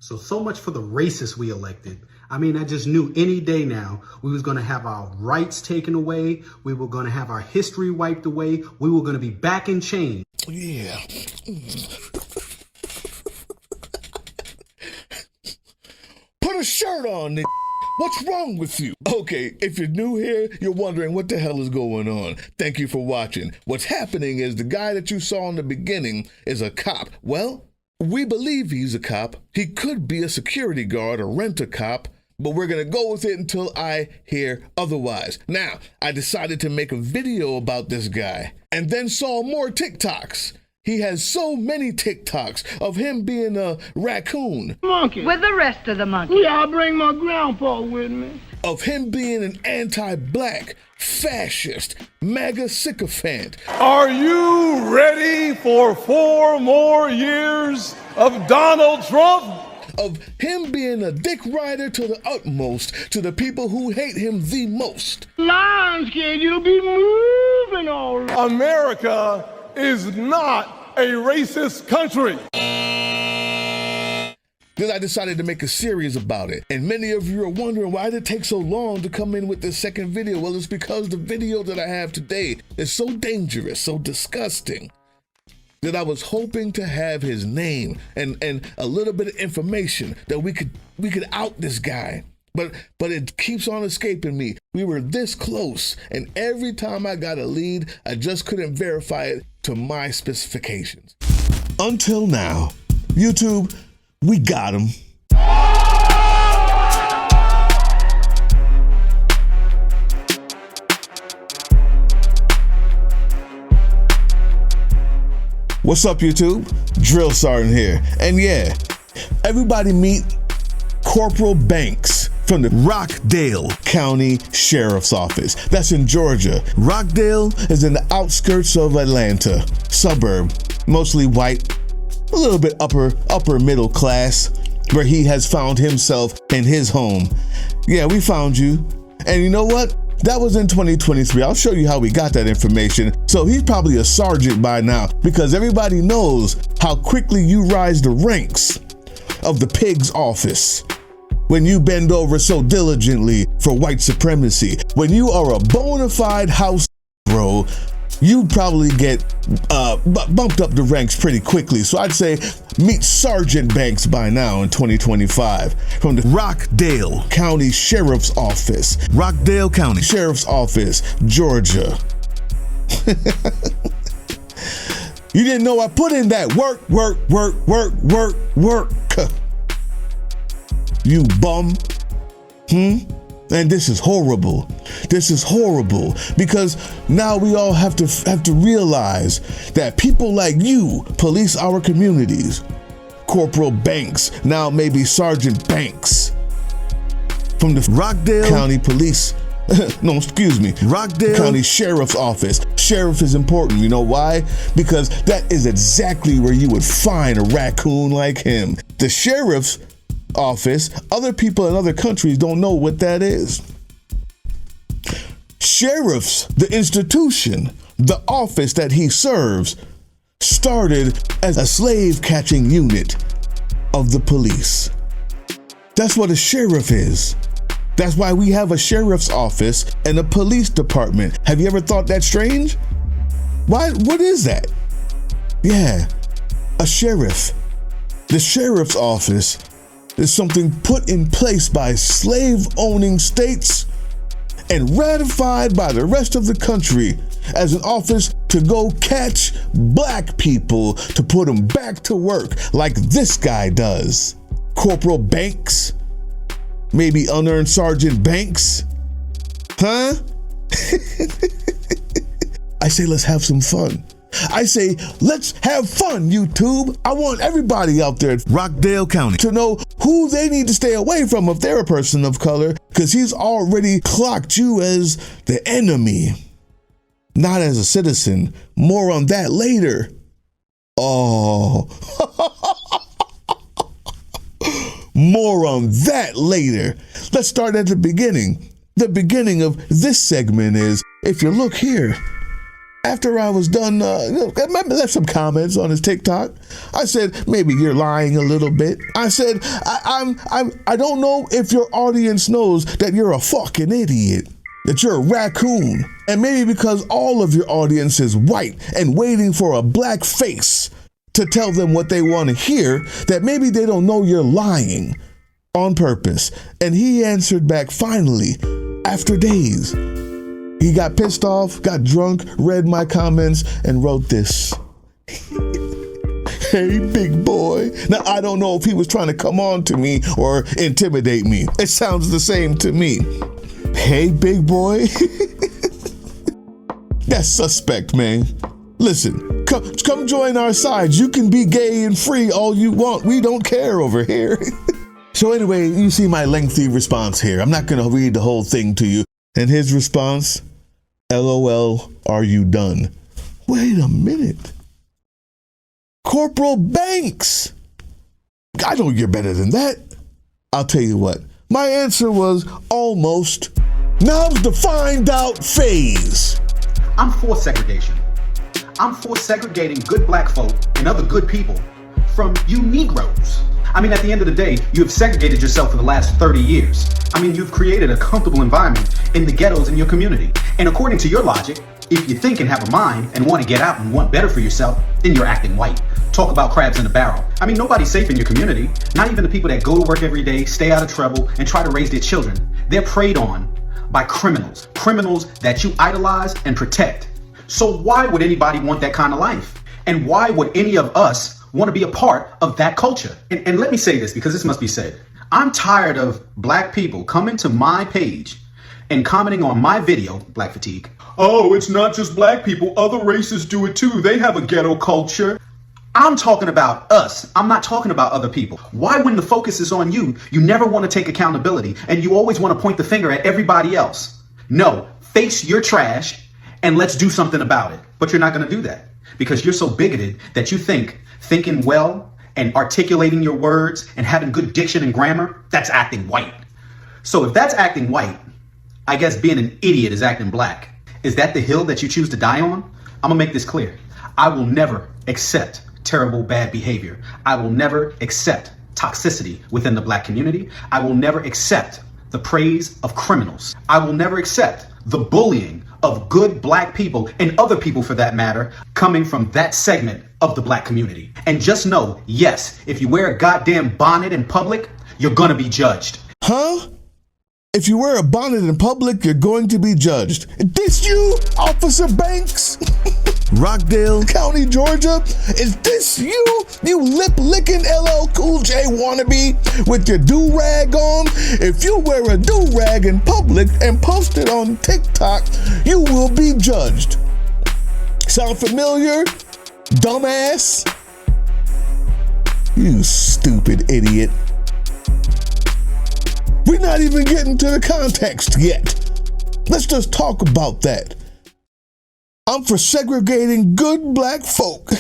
So much for the racists we elected. I mean, I just knew any day now we was going to have our rights taken away. We were going to have our history wiped away. We were going to be back in chains. Yeah. Put a shirt on, nigga. What's wrong with you? Okay, if you're new here, you're wondering what the hell is going on. Thank you for watching. What's happening is the guy that you saw in the beginning is a cop. Well, we believe he's a cop. He could be a security guard or rent-a-cop, but we're going to go with it until I hear otherwise. Now, I decided to make a video about this guy and then saw more TikToks. He has so many TikToks of him being a raccoon. Monkey. With the rest of the monkeys. Yeah, I'll bring my grandpa with me. Of him being an anti-black, fascist, MAGA sycophant. Are you ready for 4 more years of Donald Trump? Of him being a dick rider to the utmost, to the people who hate him the most. Lions, kid, you'll be moving all right. America is not a racist country. Then I decided to make a series about it. And many of you are wondering why did it take so long to come in with this second video? Well, it's because the video that I have today is so dangerous, so disgusting, that I was hoping to have his name and a little bit of information that we could out this guy. But it keeps on escaping me. We were this close, and every time I got a lead, I just couldn't verify it to my specifications. Until now, YouTube, we got him. What's up, YouTube? Drill Sergeant here. And yeah, everybody meet Corporal Banks from the Rockdale County Sheriff's Office. That's in Georgia. Rockdale is in the outskirts of Atlanta, suburb, mostly white, a little bit upper middle class, where he has found himself in his home. Yeah, we found you. And you know what? That was in 2023. I'll show you how we got that information. So he's probably a sergeant by now, because everybody knows how quickly you rise the ranks of the pig's office. When you bend over so diligently for white supremacy, when you are a bona fide house bro, you probably get bumped up the ranks pretty quickly. So I'd say meet Sergeant Banks by now in 2025 from the Rockdale County Sheriff's Office. Rockdale County Sheriff's Office, Georgia. You didn't know I put in that work. You bum. And this is horrible. This is horrible because now we all have to realize that people like you police our communities. Corporal Banks, now maybe Sergeant Banks from the Rockdale County Police. Rockdale County Sheriff's Office. Sheriff is important. You know why? Because that is exactly where you would find a raccoon like him. The sheriff's office, other people in other countries don't know what that is. Sheriffs, the institution, the office that he serves, started as a slave catching unit of the police. That's what a sheriff is. That's why we have a sheriff's office and a police department. Have you ever thought that strange? Why? What is that? Yeah, a sheriff. The sheriff's office is something put in place by slave-owning states and ratified by the rest of the country as an office to go catch black people to put them back to work like this guy does. Corporal Banks, maybe unearned Sergeant Banks, huh? I say let's have some fun. I say, let's have fun, YouTube. I want everybody out there at Rockdale County to know who they need to stay away from if they're a person of color, because he's already clocked you as the enemy, not as a citizen. More on that later. Oh, more on that later. Let's start at the beginning. The beginning of this segment is, if you look here, after I was done, I left some comments on his TikTok. I said, maybe you're lying a little bit. I said, I don't know if your audience knows that you're a fucking idiot, that you're a raccoon. And maybe because all of your audience is white and waiting for a black face to tell them what they want to hear, that maybe they don't know you're lying on purpose. And he answered back finally, after days. He got pissed off, got drunk, read my comments, and wrote this. Hey, big boy. Now, I don't know if he was trying to come on to me or intimidate me. It sounds the same to me. Hey, big boy. That's suspect, man. Listen, come join our side. You can be gay and free all you want. We don't care over here. So anyway, you see my lengthy response here. I'm not going to read the whole thing to you. And his response, LOL, are you done? Wait a minute. Corporal Banks. I know you're better than that. I'll tell you what. My answer was almost. Now's the find out phase. I'm for segregation. I'm for segregating good black folk and other good people from you Negroes. I mean, at the end of the day, you have segregated yourself for the last 30 years. I mean, you've created a comfortable environment in the ghettos in your community. And according to your logic, if you think and have a mind and want to get out and want better for yourself, then you're acting white. Talk about crabs in a barrel. I mean, nobody's safe in your community. Not even the people that go to work every day, stay out of trouble, and try to raise their children. They're preyed on by criminals. Criminals that you idolize and protect. So why would anybody want that kind of life? And why would any of us want to be a part of that culture? And let me say this, because this must be said. I'm tired of black people coming to my page and commenting on my video, Black Fatigue. Oh, it's not just black people. Other races do it too. They have a ghetto culture. I'm talking about us. I'm not talking about other people. Why, when the focus is on you, you never want to take accountability and you always want to point the finger at everybody else? No, face your trash and let's do something about it. But you're not going to do that because you're so bigoted that you think thinking well and articulating your words and having good diction and grammar, that's acting white. So if that's acting white, I guess being an idiot is acting black. Is that the hill that you choose to die on? I'm gonna make this clear. I will never accept terrible, bad behavior. I will never accept toxicity within the black community. I will never accept the praise of criminals. I will never accept the bullying of good black people and other people for that matter coming from that segment of the black community. And just know, yes, if you wear a goddamn bonnet in public, you're gonna be judged. Huh? If you wear a bonnet in public, you're going to be judged. This you, Officer Banks? Rockdale County, Georgia? Is this you, you lip-licking LL Cool J wannabe with your do-rag on? If you wear a do-rag in public and post it on TikTok, you will be judged. Sound familiar? Dumbass? You stupid idiot. We're not even getting to the context yet. Let's just talk about that. I'm for segregating good black folk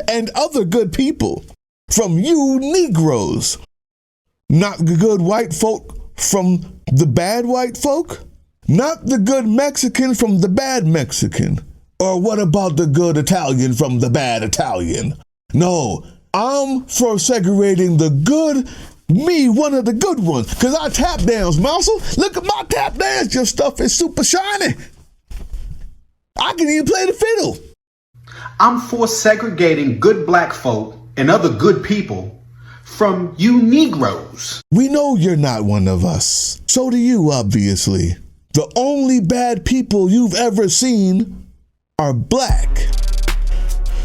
and other good people from you Negroes. Not the good white folk from the bad white folk. Not the good Mexican from the bad Mexican. Or what about the good Italian from the bad Italian? No, I'm for segregating the good me, one of the good ones, because I tap dance, Mousel. Look at my tap dance. Your stuff is super shiny. I can even play the fiddle. I'm for segregating good black folk and other good people from you Negroes. We know you're not one of us. So do you, obviously. The only bad people you've ever seen are black.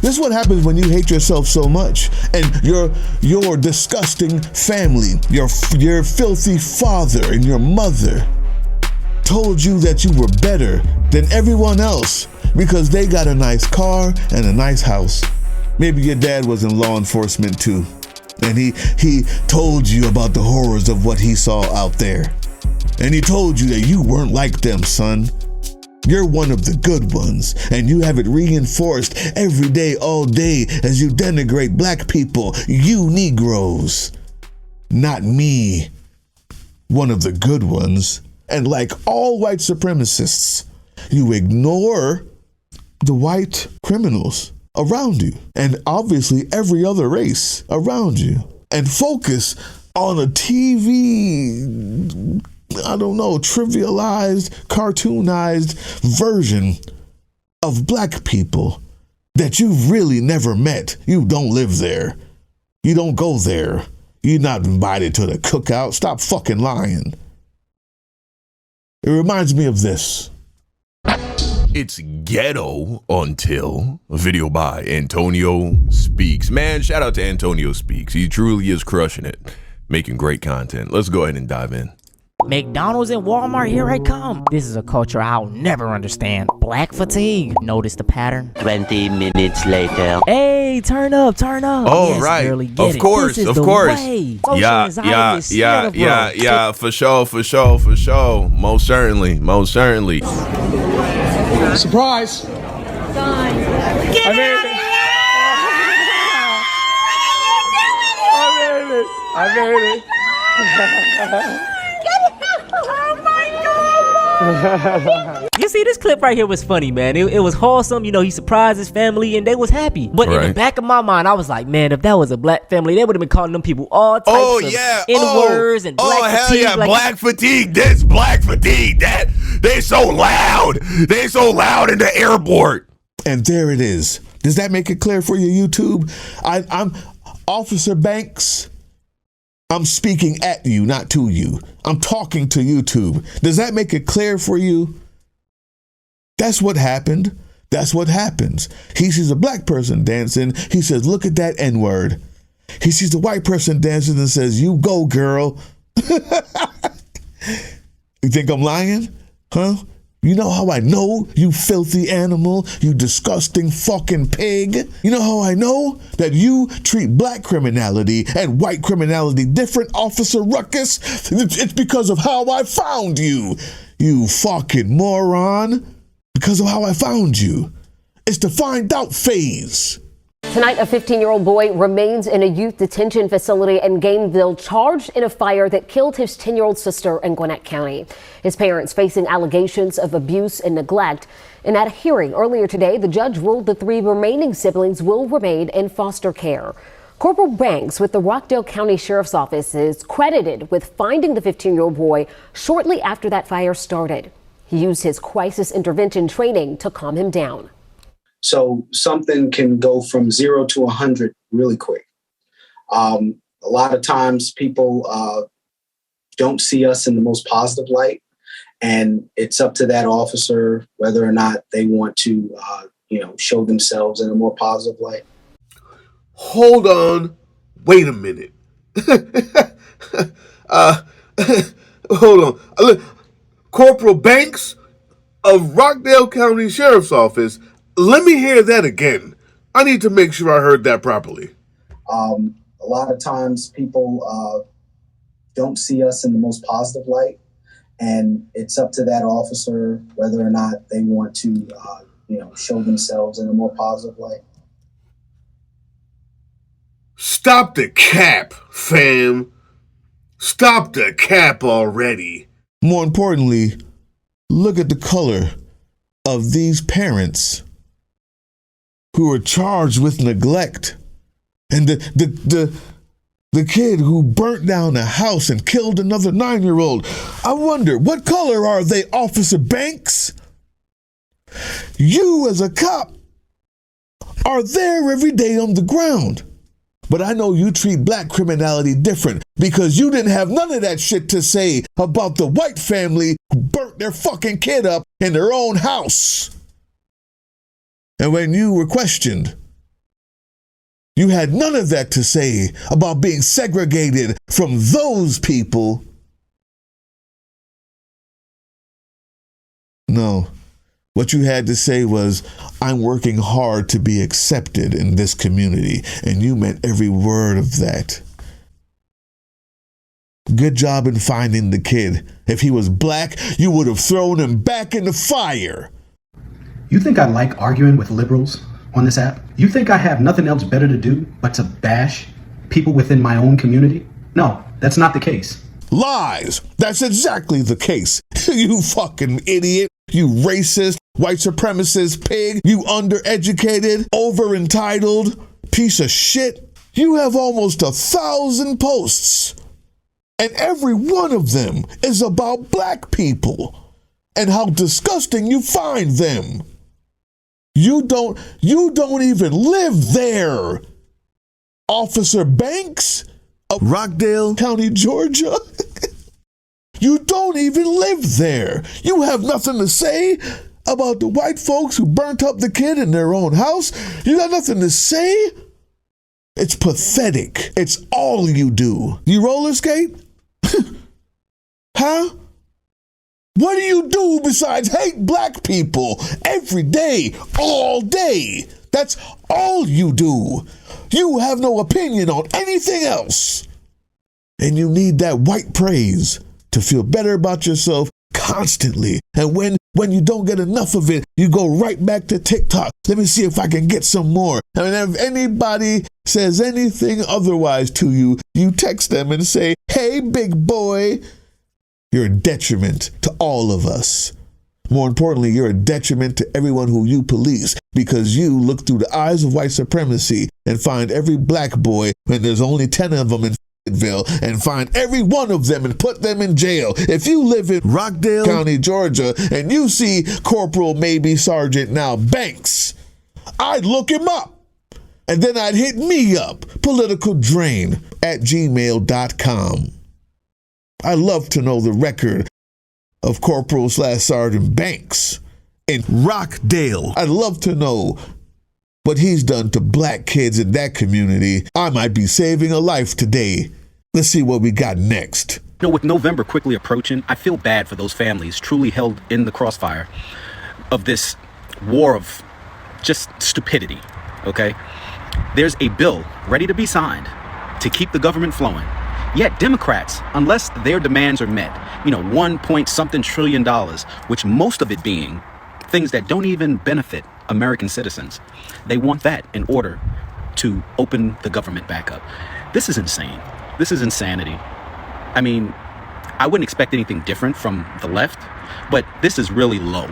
This is what happens when you hate yourself so much and your disgusting family, your filthy father and your mother told you that you were better than everyone else because they got a nice car and a nice house. Maybe your dad was in law enforcement too, and he told you about the horrors of what he saw out there. And he told you that you weren't like them, son. You're one of the good ones, and you have it reinforced every day, all day, as you denigrate black people, you Negroes. Not me, one of the good ones. And like all white supremacists, you ignore the white criminals around you and obviously every other race around you and focus on a TV, I don't know, trivialized, cartoonized version of black people that you've really never met. You don't live there. You don't go there. You're not invited to the cookout. Stop fucking lying. It reminds me of this. It's Ghetto Until, a video by Antonio Speaks. Man, shout out to Antonio Speaks. He truly is crushing it, making great content. Let's go ahead and dive in. McDonald's and Walmart, here I come. This is a culture I'll never understand. Black fatigue. Notice the pattern? 20 minutes later. Hey, turn up, turn up. Oh, yes, right. Girlie, get Of it. course, this is of the course. Way. Social anxiety is scared of Yeah, for sure. Most certainly. Surprise! Get I made it. You see, this clip right here was funny, man. It was wholesome. You know, he surprised his family and they was happy. But in the Right. back of my mind, I was like, man, if that was a black family, they would have been calling them people all types of N-words and black hell fatigue. yeah, like, black fatigue this, black fatigue that. They so loud in the airport. And there it is. Does that make it clear for you, YouTube? I'm Officer Banks. I'm speaking at you, not to you. I'm talking to YouTube. Does that make it clear for you? That's what happened. That's what happens. He sees a black person dancing. He says, look at that N-word. He sees a white person dancing and says, you go, girl. You think I'm lying? Huh? You know how I know, you filthy animal, you disgusting fucking pig? You know how I know that you treat black criminality and white criminality different, Officer Ruckus? It's because of how I found you, you fucking moron. Because of how I found you. It's the find out phase. Tonight, a 15-year-old boy remains in a youth detention facility in Gainesville, charged in a fire that killed his 10-year-old sister in Gwinnett County. His parents facing allegations of abuse and neglect. And at a hearing earlier today, the judge ruled the 3 remaining siblings will remain in foster care. Corporal Banks with the Rockdale County Sheriff's Office is credited with finding the 15-year-old boy shortly after that fire started. He used his crisis intervention training to calm him down. So something can go from 0 to 100 really quick. A lot of times people don't see us in the most positive light, and it's up to that officer whether or not they want to, show themselves in a more positive light. Hold on. Wait a minute. Hold on. Corporal Banks of Rockdale County Sheriff's Office. Let me hear that again. I need to make sure I heard that properly. A lot of times people don't see us in the most positive light, and it's up to that officer whether or not they want to, show themselves in a more positive light. Stop the cap, fam. Stop the cap already. More importantly, look at the color of these parents who are charged with neglect. And the kid who burnt down a house and killed another 9-year-old. I wonder, what color are they, Officer Banks? You as a cop are there every day on the ground. But I know you treat black criminality different because you didn't have none of that shit to say about the white family who burnt their fucking kid up in their own house. And when you were questioned, you had none of that to say about being segregated from those people. No. What you had to say was, I'm working hard to be accepted in this community. And you meant every word of that. Good job in finding the kid. If he was black, you would have thrown him back in the fire. You think I like arguing with liberals on this app? You think I have nothing else better to do but to bash people within my own community? No, that's not the case. Lies. That's exactly the case. You fucking idiot. you racist, white supremacist pig, you undereducated, over-entitled piece of shit. You have almost 1,000 posts, and every one of them is about black people and how disgusting you find them. You don't even live there. Officer Banks of Rockdale County, Georgia. You don't even live there. You have nothing to say about the white folks who burnt up the kid in their own house. You got nothing to say? It's pathetic. It's all you do. You roller skate? Huh? What do you do besides hate black people every day, all day? That's all you do. You have no opinion on anything else. And you need that white praise to feel better about yourself constantly. And when you don't get enough of it, you go right back to TikTok. Let me see if I can get some more. And if anybody says anything otherwise to you, you text them and say, hey, big boy. You're a detriment to all of us. More importantly, you're a detriment to everyone who you police, because you look through the eyes of white supremacy and find every black boy, and there's only 10 of them in and find every one of them and put them in jail. If you live in Rockdale County, Georgia, and you see Corporal, maybe Sergeant now, Banks, I'd look him up. And then I'd hit me up, politicaldrain@gmail.com. I'd love to know the record of Corporal/Sergeant Banks in Rockdale. I'd love to know what he's done to black kids in that community. I might be saving a life today. Let's see what we got next. You know, with November quickly approaching, I feel bad for those families truly held in the crossfire of this war of just stupidity, okay? There's a bill ready to be signed to keep the government flowing. Yet Democrats, unless their demands are met, $1.something trillion, which most of it being things that don't even benefit American citizens, they want that in order to open the government back up. This is insane. This is insanity. I mean, I wouldn't expect anything different from the left, but this is really low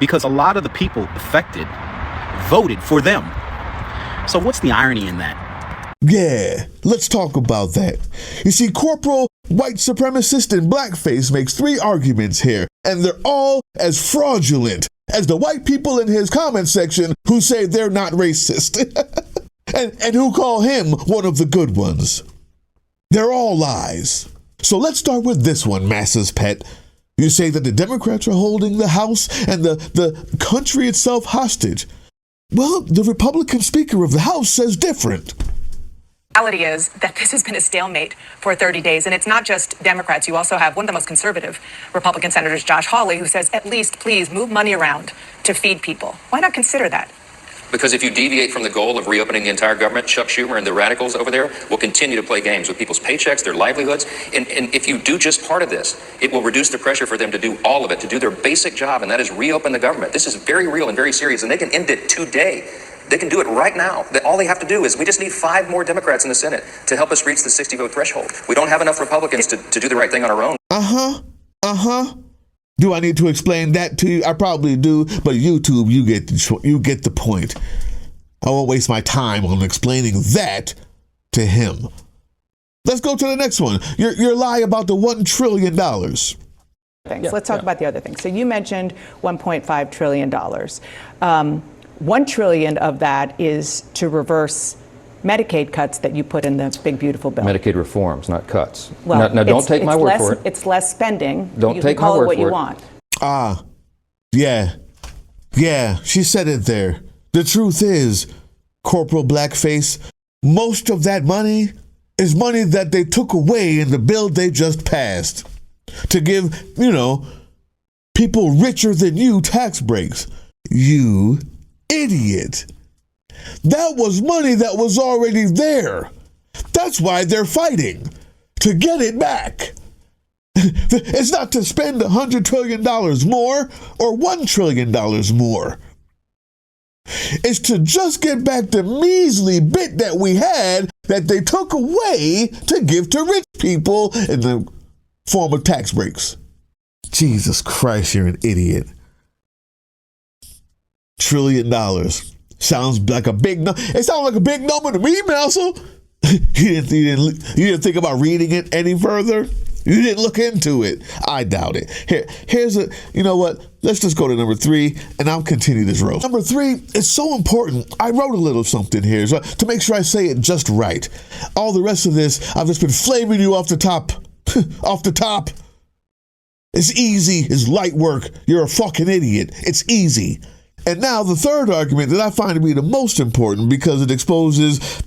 because a lot of the people affected voted for them. So what's the irony in that? Yeah, let's talk about that. You see, Corporal White Supremacist in Blackface makes 3 arguments here, and they're all as fraudulent as the white people in his comment section who say they're not racist and who call him one of the good ones. They're all lies. So let's start with this one, Massa's pet. You say that the Democrats are holding the House and the country itself hostage. Well, the Republican Speaker of the House says different. The reality is that this has been a stalemate for 30 days, and it's not just Democrats. You also have one of the most conservative Republican senators, Josh Hawley, who says, at least, please move money around to feed people. Why not consider that? Because if you deviate from the goal of reopening the entire government, Chuck Schumer and the radicals over there will continue to play games with people's paychecks, their livelihoods. And if you do just part of this, it will reduce the pressure for them to do all of it, to do their basic job, and that is reopen the government. This is very real and very serious, and they can end it today. They can do it right now. All they have to do is, we just need 5 more Democrats in the Senate to help us reach the 60-vote threshold. We don't have enough Republicans to do the right thing on our own. Do I need to explain that to you? I probably do, but YouTube, you get the point. I won't waste my time on explaining that to him. Let's go to the next one. Your lie about the $1 trillion. Let's talk about the other things. So you mentioned $1.5 trillion. $1 trillion of that is to reverse Medicaid cuts that you put in the big, beautiful bill. Medicaid reforms, not cuts. Well, now don't take my word for it. It's less spending. Don't you take can call my word it what for you it. want. Yeah, she said it there. The truth is, Corporal Blackface, most of that money is money that they took away in the bill they just passed to give, people richer than you tax breaks. You idiot. That was money that was already there. That's why they're fighting, to get it back. It's not to spend $100 trillion more or $1 trillion more. It's to just get back the measly bit that we had that they took away to give to rich people in the form of tax breaks. Jesus Christ, you're an idiot. trillion. Sounds like a big number. It sounds like a big number to me, Melso. You didn't think about reading it any further? You didn't look into it? I doubt it. You know what? Let's just go to number 3, and I'll continue this road. Number 3 is so important. I wrote a little something here to make sure I say it just right. All the rest of this, I've just been flaming you off the top. Off the top. It's easy. It's light work. You're a fucking idiot. It's easy. And now the third argument that I find to be the most important, because it exposes,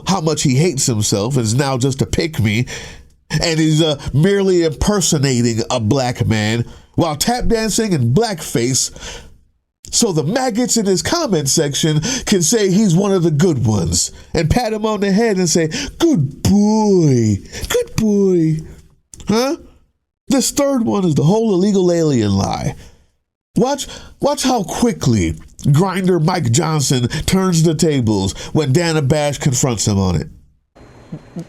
how much he hates himself and is now just a pick-me, and he's merely impersonating a black man while tap dancing in blackface, so the maggots in his comment section can say he's one of the good ones and pat him on the head and say, good boy. Huh? This third one is the whole illegal alien lie. Watch how quickly Grinder Mike Johnson turns the tables when Dana Bash confronts him on it.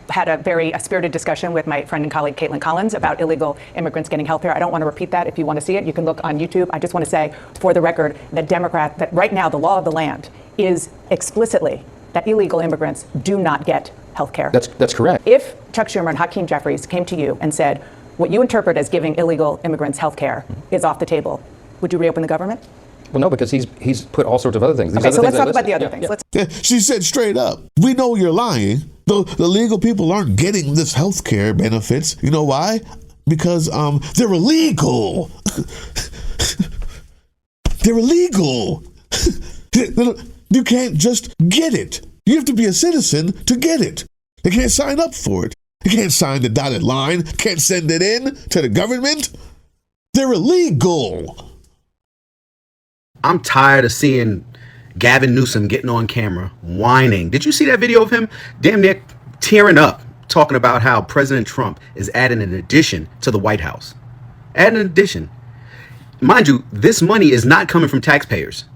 Had a very spirited discussion with my friend and colleague Caitlin Collins about illegal immigrants getting health care. I don't want to repeat that. If you want to see it, you can look on YouTube. I just want to say, for the record, that right now the law of the land is explicitly that illegal immigrants do not get health care. That's correct. If Chuck Schumer and Hakeem Jeffries came to you and said, what you interpret as giving illegal immigrants health care is off the table, would you reopen the government? Well, no, because he's put all sorts of other things. Okay, so let's talk about the other things. Yeah, she said straight up, we know you're lying. The legal people aren't getting this health care benefits. You know why? Because they're illegal. They're illegal. You can't just get it. You have to be a citizen to get it. They can't sign up for it. They can't sign the dotted line. Can't send it in to the government. They're illegal. I'm tired of seeing Gavin Newsom getting on camera, whining. Did you see that video of him damn near tearing up, talking about how President Trump is adding an addition to the White House? Adding an addition. Mind you, this money is not coming from taxpayers.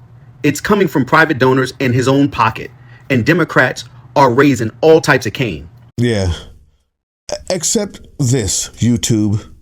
It's coming from private donors in his own pocket. And Democrats are raising all types of cane. Yeah. Except this, YouTube.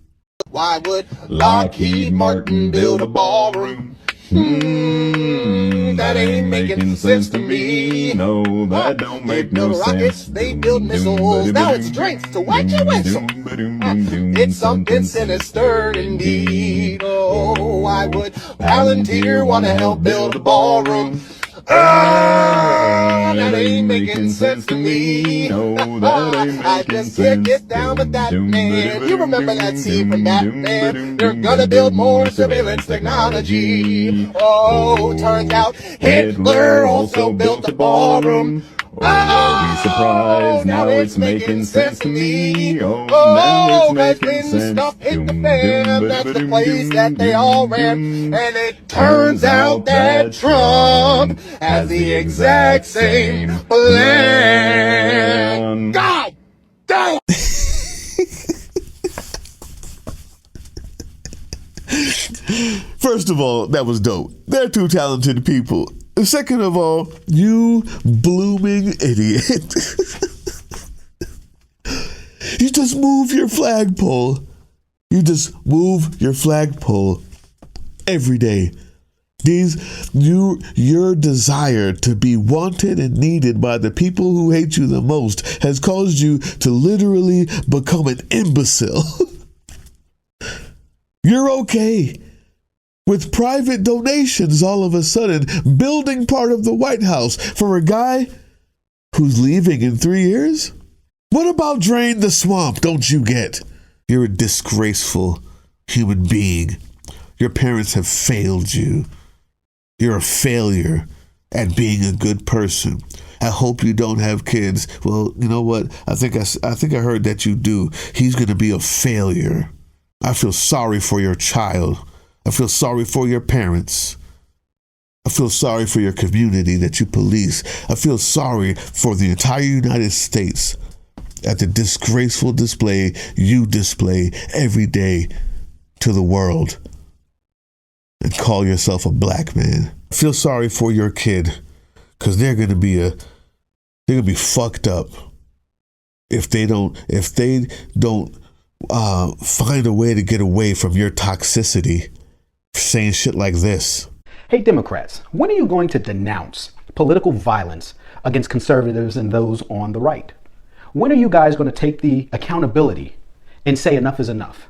Why would Lockheed Martin build a ballroom? That ain't making sense to me. No, that don't make no sense. Rockets, they build missiles. Now it's drinks to wet your whistle. It's something sinister indeed. Oh, why would Palantir want to help build a ballroom? That ain't making sense to me. No, that ain't making I just can't get down with that man. You remember that scene from Batman? They're gonna build more surveillance technology. Oh, turns out Hitler also built a ballroom. Oh, be surprised, now it's making sense to me. Oh, now it's making sense. Stuff hit the fan, that's the place that they all ran. And it turns out that Trump has the exact same plan. God damn! First of all, that was dope. They're two talented people. Second of all, you blooming idiot. You just move your flagpole. You just move your flagpole every day. Your desire to be wanted and needed by the people who hate you the most has caused you to literally become an imbecile. You're okay with private donations all of a sudden building part of the White House for a guy who's leaving in 3 years? What about drain the swamp, don't you get? You're a disgraceful human being. Your parents have failed you. You're a failure at being a good person. I hope you don't have kids. Well, you know what? I think I heard that you do. He's going to be a failure. I feel sorry for your child. I feel sorry for your parents. I feel sorry for your community that you police. I feel sorry for the entire United States at the disgraceful display you display every day to the world and call yourself a black man. I feel sorry for your kid because they're gonna be fucked up if they don't find a way to get away from your toxicity, saying shit like this. Hey, Democrats, when are you going to denounce political violence against conservatives and those on the right? When are you guys going to take the accountability and say enough is enough?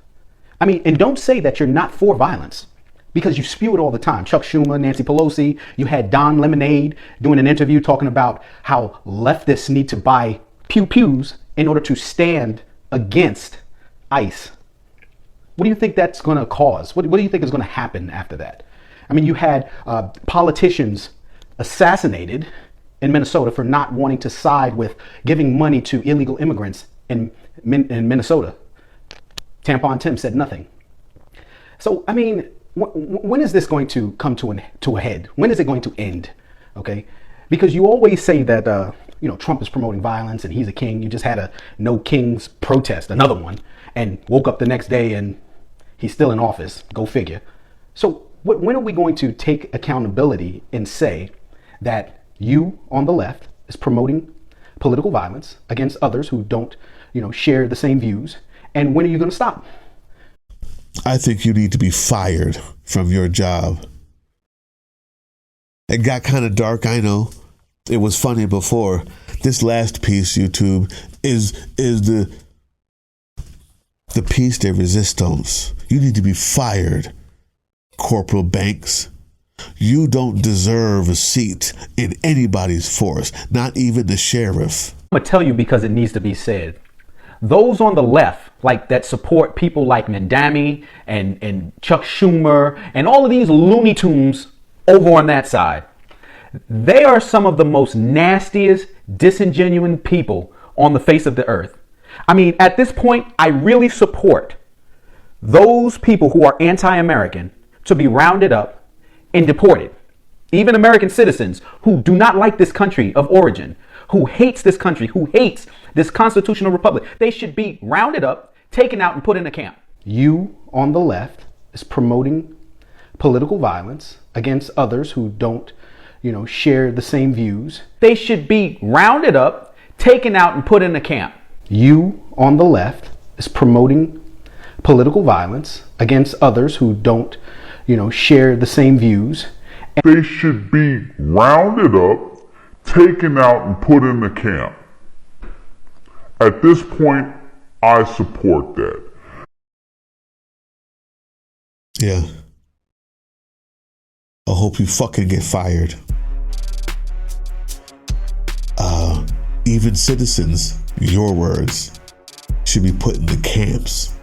I mean, and don't say that you're not for violence, because you spew it all the time. Chuck Schumer, Nancy Pelosi, you had Don Lemonade doing an interview talking about how leftists need to buy pew-pews in order to stand against ICE. What do you think that's going to cause? What do you think is going to happen after that? I mean, you had politicians assassinated in Minnesota for not wanting to side with giving money to illegal immigrants in Minnesota. Tampon Tim said nothing. So, I mean, when is this going to come to a head? When is it going to end? Okay, because you always say that Trump is promoting violence and he's a king. You just had a no kings protest, another one, and woke up the next day and he's still in office. Go figure. So when are we going to take accountability and say that you on the left is promoting political violence against others who don't, share the same views? And when are you going to stop? I think you need to be fired from your job. It got kind of dark, I know. It was funny before. This last piece, YouTube, is the piece de resistance. You need to be fired, Corporal Banks. You don't deserve a seat in anybody's force, not even the sheriff. I'm going to tell you because it needs to be said. Those on the left, like that support people like Mandami and Chuck Schumer and all of these Looney Tunes over on that side, they are some of the most nastiest, disingenuous people on the face of the earth. I mean, at this point, I really support those people who are anti-American to be rounded up and deported. Even American citizens who do not like this country of origin, who hates this country, who hates this constitutional republic, they should be rounded up, taken out, and put in a camp. You on the left is promoting political violence against others who don't, share the same views. They should be rounded up, taken out, and put in a camp. You on the left is promoting political violence against others who don't, share the same views. They should be rounded up, taken out, and put in the camp. At this point, I support that. Yeah. I hope you fucking get fired. Even citizens, your words, should be put in the camps.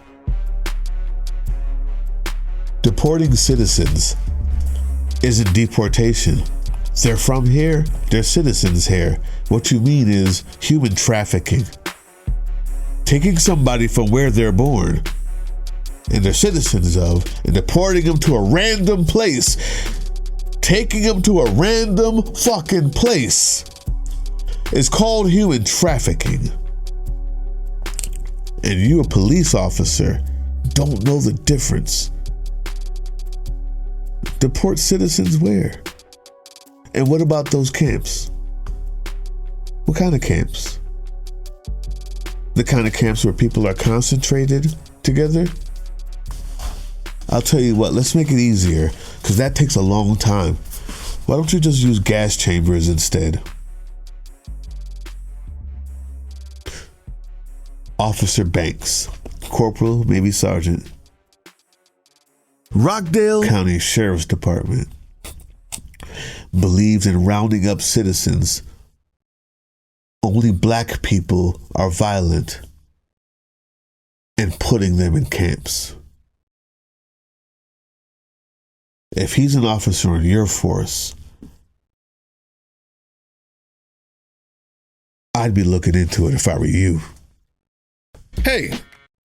Deporting citizens isn't deportation. They're from here, they're citizens here. What you mean is human trafficking. Taking somebody from where they're born and they're citizens of and deporting them to a random place. Taking them to a random fucking place is called human trafficking. And you, a police officer, don't know the difference. Deport citizens where? And what about those camps? What kind of camps? The kind of camps where people are concentrated together? I'll tell you what, let's make it easier, because that takes a long time. Why don't you just use gas chambers instead? Officer Banks, Corporal, maybe Sergeant. Rockdale County Sheriff's Department believes in rounding up citizens. Only black people are violent and putting them in camps. If he's an officer in your force, I'd be looking into it if I were you. Hey,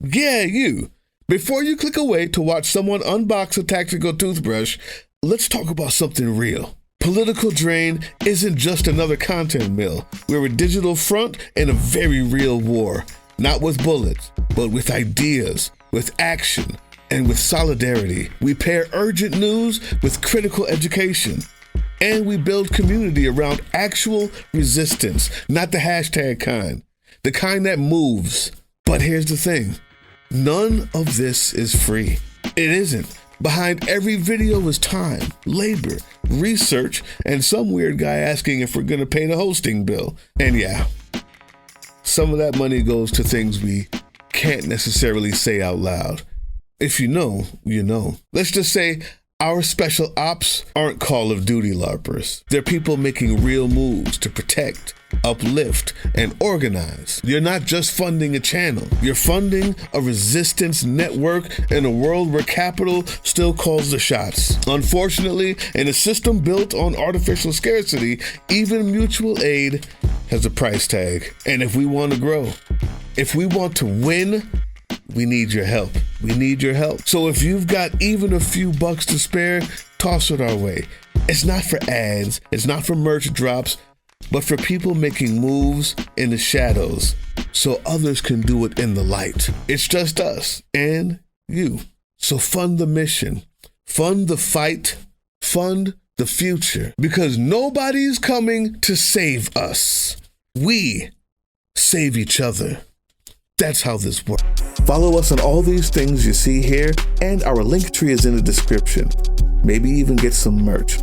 yeah, you. Before you click away to watch someone unbox a tactical toothbrush, let's talk about something real. Political Drain isn't just another content mill. We're a digital front in a very real war. Not with bullets, but with ideas, with action, and with solidarity. We pair urgent news with critical education. And we build community around actual resistance, not the hashtag kind. The kind that moves. But here's the thing. None of this is free. It isn't. Behind every video is time, labor, research, and some weird guy asking if we're gonna pay the hosting bill. And yeah, some of that money goes to things we can't necessarily say out loud. If you know, you know. Let's just say our special ops aren't Call of Duty LARPers. They're people making real moves to protect, uplift, and organize. You're not just funding a channel. You're funding a resistance network in a world where capital still calls the shots. Unfortunately, in a system built on artificial scarcity, even mutual aid has a price tag. And if we want to grow, if we want to win, we need your help. We need your help. So if you've got even a few bucks to spare, toss it our way. It's not for ads, it's not for merch drops, but for people making moves in the shadows so others can do it in the light. It's just us and you. So fund the mission, fund the fight, fund the future, because nobody's coming to save us. We save each other. That's how this works. Follow us on all these things you see here, and our link tree is in the description. Maybe even get some merch.